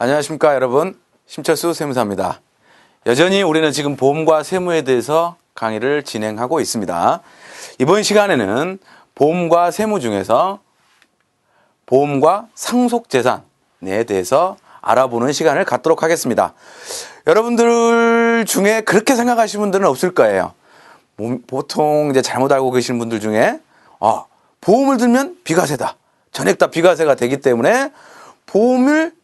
안녕하십니까 여러분, 심철수 세무사입니다. 여전히 우리는 지금 보험과 세무에 대해서 강의를 진행하고 있습니다. 이번 시간에는 보험과 세무 중에서 보험과 상속재산에 대해서 알아보는 시간을 갖도록 하겠습니다. 여러분들 중에 그렇게 생각하시는 분들은 없을 거예요. 보통 이제 잘못 알고 계시는 분들 중에 보험을 들면 비과세다, 전액 다 비과세가 되기 때문에 보험을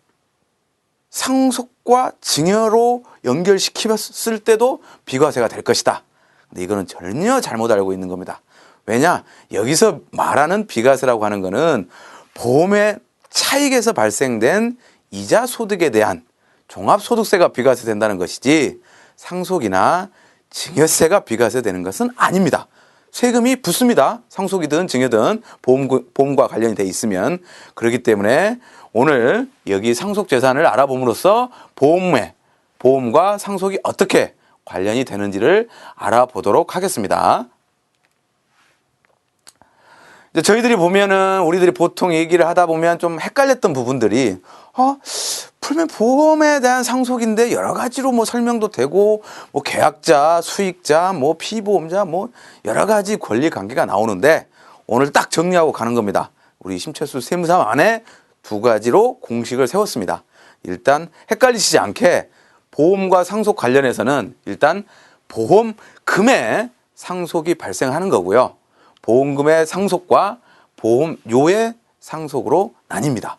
상속과 증여로 연결시켰을 때도 비과세가 될 것이다. 근데 이거는 전혀 잘못 알고 있는 겁니다. 왜냐? 여기서 말하는 비과세라고 하는 거는 보험의 차익에서 발생된 이자 소득에 대한 종합소득세가 비과세 된다는 것이지 상속이나 증여세가 비과세 되는 것은 아닙니다. 세금이 붙습니다. 상속이든 증여든 보험과 관련이 돼 있으면. 그렇기 때문에 오늘 여기 상속재산을 알아봄으로써 보험과 상속이 어떻게 관련이 되는지를 알아보도록 하겠습니다. 이제 저희들이 보면은 우리들이 보통 얘기를 하다 보면 좀 헷갈렸던 부분들이 풀면 보험에 대한 상속인데 여러 가지로 뭐 설명도 되고 뭐 계약자, 수익자, 뭐 피보험자 뭐 여러 가지 권리 관계가 나오는데 오늘 딱 정리하고 가는 겁니다. 우리 심철수 세무사 안에 두 가지로 공식을 세웠습니다. 일단 헷갈리시지 않게 보험과 상속 관련해서는 일단 보험금의 상속이 발생하는 거고요. 보험금의 상속과 보험료의 상속으로 나뉩니다.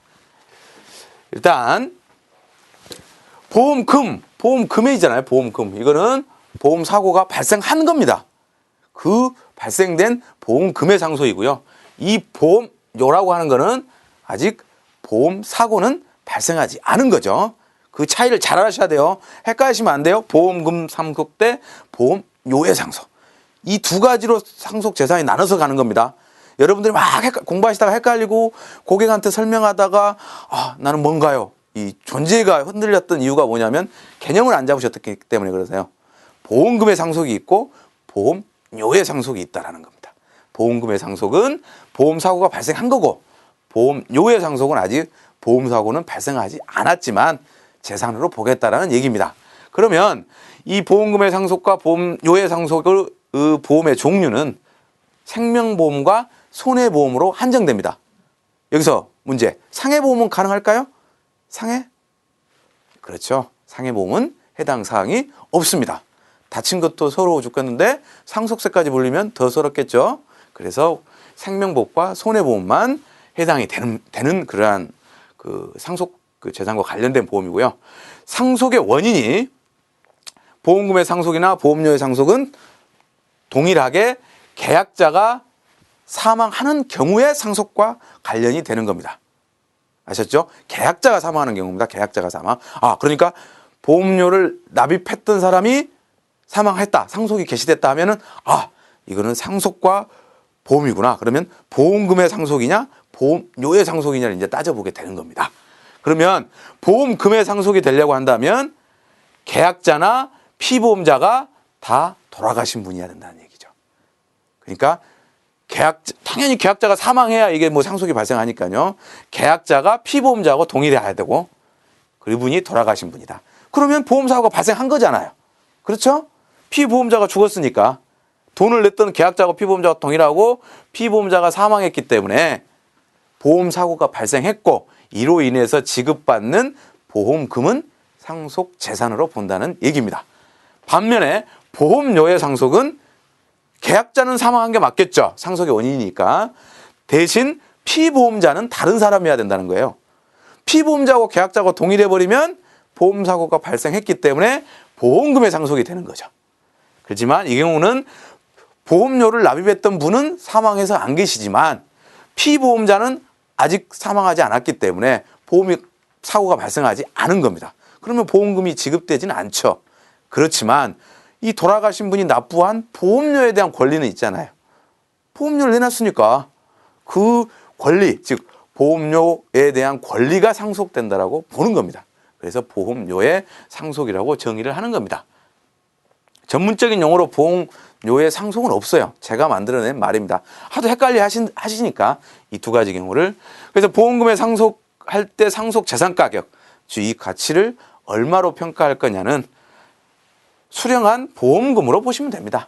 일단 보험금이잖아요. 보험금. 이거는 보험사고가 발생한 겁니다. 그 발생된 보험금의 상속이고요. 이 보험료라고 하는 거는 아직 보험사고는 발생하지 않은 거죠. 그 차이를 잘 아셔야 돼요. 헷갈리시면 안 돼요. 보험금 상속 때 보험료의 상속. 이 두 가지로 상속 재산이 나눠서 가는 겁니다. 여러분들이 막 공부하시다가 헷갈리고 고객한테 설명하다가 나는 뭔가요? 이 존재가 흔들렸던 이유가 뭐냐면 개념을 안 잡으셨기 때문에 그러세요. 보험금의 상속이 있고 보험료의 상속이 있다라는 겁니다. 보험금의 상속은 보험사고가 발생한 거고 보험료의 상속은 아직 보험사고는 발생하지 않았지만 재산으로 보겠다라는 얘기입니다. 그러면 이 보험금의 상속과 보험료의 상속을 보험의 종류는 생명보험과 손해보험으로 한정됩니다. 여기서 문제, 상해보험은 가능할까요? 상해? 그렇죠. 상해보험은 해당 사항이 없습니다. 다친 것도 서러워 죽겠는데 상속세까지 물리면 더 서럽겠죠. 그래서 생명보험과 손해보험만 해당이 되는 그러한 그 상속 재산과 관련된 보험이고요. 상속의 원인이 보험금의 상속이나 보험료의 상속은 동일하게 계약자가 사망하는 경우에 상속과 관련이 되는 겁니다. 아셨죠? 계약자가 사망하는 경우입니다. 계약자가 사망. 그러니까 보험료를 납입했던 사람이 사망했다, 상속이 개시됐다 하면은 이거는 상속과 보험이구나. 그러면 보험금의 상속이냐 보험료의 상속이냐를 이제 따져보게 되는 겁니다. 그러면 보험금의 상속이 되려고 한다면 계약자나 피보험자가 다 돌아가신 분이어야 된다는 얘기죠. 그러니까 당연히 계약자가 사망해야 이게 뭐 상속이 발생하니까요. 계약자가 피보험자하고 동일해야 되고 그분이 돌아가신 분이다. 그러면 보험사고가 발생한 거잖아요. 그렇죠? 피보험자가 죽었으니까 돈을 냈던 계약자하고 피보험자가 동일하고 피보험자가 사망했기 때문에 보험사고가 발생했고 이로 인해서 지급받는 보험금은 상속 재산으로 본다는 얘기입니다. 반면에 보험료의 상속은 계약자는 사망한 게 맞겠죠. 상속의 원인이니까. 대신 피보험자는 다른 사람이어야 된다는 거예요. 피보험자하고 계약자가 동일해버리면 보험사고가 발생했기 때문에 보험금의 상속이 되는 거죠. 그렇지만 이 경우는 보험료를 납입했던 분은 사망해서 안 계시지만 피보험자는 아직 사망하지 않았기 때문에 사고가 발생하지 않은 겁니다. 그러면 보험금이 지급되지는 않죠. 그렇지만 이 돌아가신 분이 납부한 보험료에 대한 권리는 있잖아요. 보험료를 내놨으니까 그 권리, 즉 보험료에 대한 권리가 상속된다라고 보는 겁니다. 그래서 보험료의 상속이라고 정의를 하는 겁니다. 전문적인 용어로 보험료의 상속은 없어요. 제가 만들어낸 말입니다. 하도 헷갈려 하시니까 이 두 가지 경우를. 그래서 보험금의 상속할 때 상속 재산 가격, 주식 가치를 얼마로 평가할 거냐는 수령한 보험금으로 보시면 됩니다.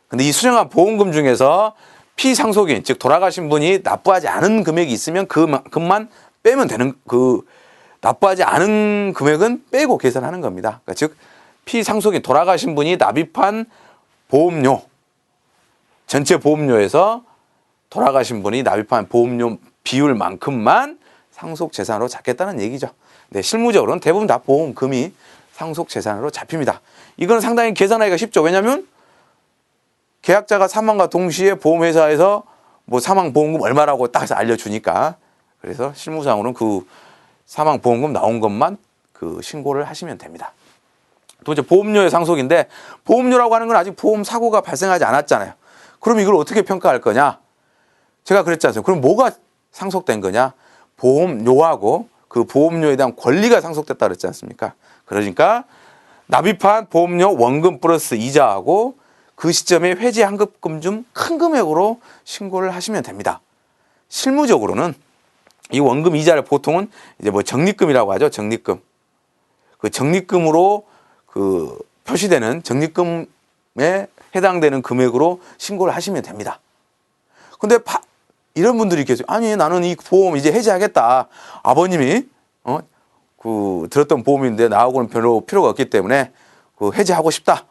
근데 이 수령한 보험금 중에서 피상속인, 즉 돌아가신 분이 납부하지 않은 금액이 있으면 그만큼만 빼면 되는, 납부하지 않은 금액은 빼고 계산하는 겁니다. 그러니까 즉 피상속인, 돌아가신 분이 납입한 보험료, 전체 보험료에서 돌아가신 분이 납입한 보험료 비율만큼만 상속재산으로 잡겠다는 얘기죠. 네, 실무적으로는 대부분 다 보험금이 상속재산으로 잡힙니다. 이건 상당히 계산하기가 쉽죠. 왜냐하면 계약자가 사망과 동시에 보험회사에서 뭐 사망보험금 얼마라고 딱 해서 알려주니까, 그래서 실무상으로는 그 사망보험금 나온 것만 신고를 하시면 됩니다. 또 이제 보험료의 상속인데, 보험료라고 하는 건 아직 보험 사고가 발생하지 않았잖아요. 그럼 이걸 어떻게 평가할 거냐? 제가 그랬지 않습니까? 그럼 뭐가 상속된 거냐? 보험료하고 그 보험료에 대한 권리가 상속됐다 그랬지 않습니까? 그러니까 납입한 보험료 원금 플러스 이자하고 그 시점에 회지 환급금 중 큰 금액으로 신고를 하시면 됩니다. 실무적으로는 이 원금 이자를 보통은 이제 뭐 적립금이라고 하죠. 적립금. 그 적립금으로 표시되는 적립금에 해당되는 금액으로 신고를 하시면 됩니다. 근데 이런 분들이 계세요. 아니, 나는 이 보험 이제 해지하겠다. 아버님이 들었던 보험인데 나하고는 별로 필요가 없기 때문에 해지하고 싶다.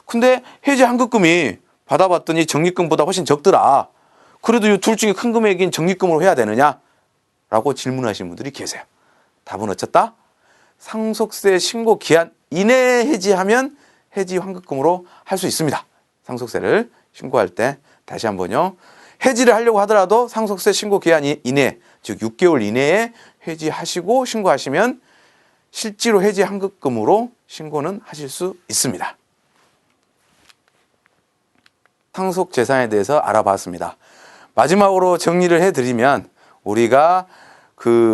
근데 해지 환급금이 받아봤더니 적립금보다 훨씬 적더라. 그래도 이 둘 중에 큰 금액인 적립금으로 해야 되느냐? 라고 질문하시는 분들이 계세요. 답은 어쨌다? 상속세 신고 기한 이내에 해지하면 해지 환급금으로 할 수 있습니다. 상속세를 신고할 때 다시 한번요. 해지를 하려고 하더라도 상속세 신고 기한 이내, 즉 6개월 이내에 해지하시고 신고하시면 실제로 해지 환급금으로 신고는 하실 수 있습니다. 상속재산에 대해서 알아봤습니다. 마지막으로 정리를 해드리면, 우리가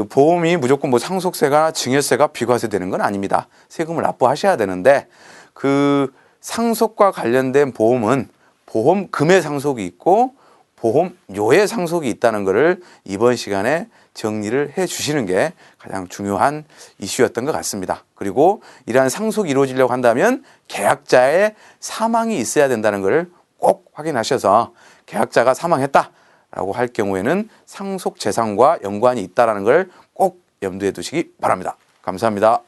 보험이 무조건 뭐 상속세가 증여세가 비과세 되는 건 아닙니다. 세금을 납부하셔야 되는데, 상속과 관련된 보험은 보험금의 상속이 있고 보험료의 상속이 있다는 것을 이번 시간에 정리를 해 주시는 게 가장 중요한 이슈였던 것 같습니다. 그리고 이러한 상속이 이루어지려고 한다면 계약자의 사망이 있어야 된다는 것을 꼭 확인하셔서, 계약자가 사망했다라고 할 경우에는 상속재산과 연관이 있다는 걸 꼭 염두에 두시기 바랍니다. 감사합니다.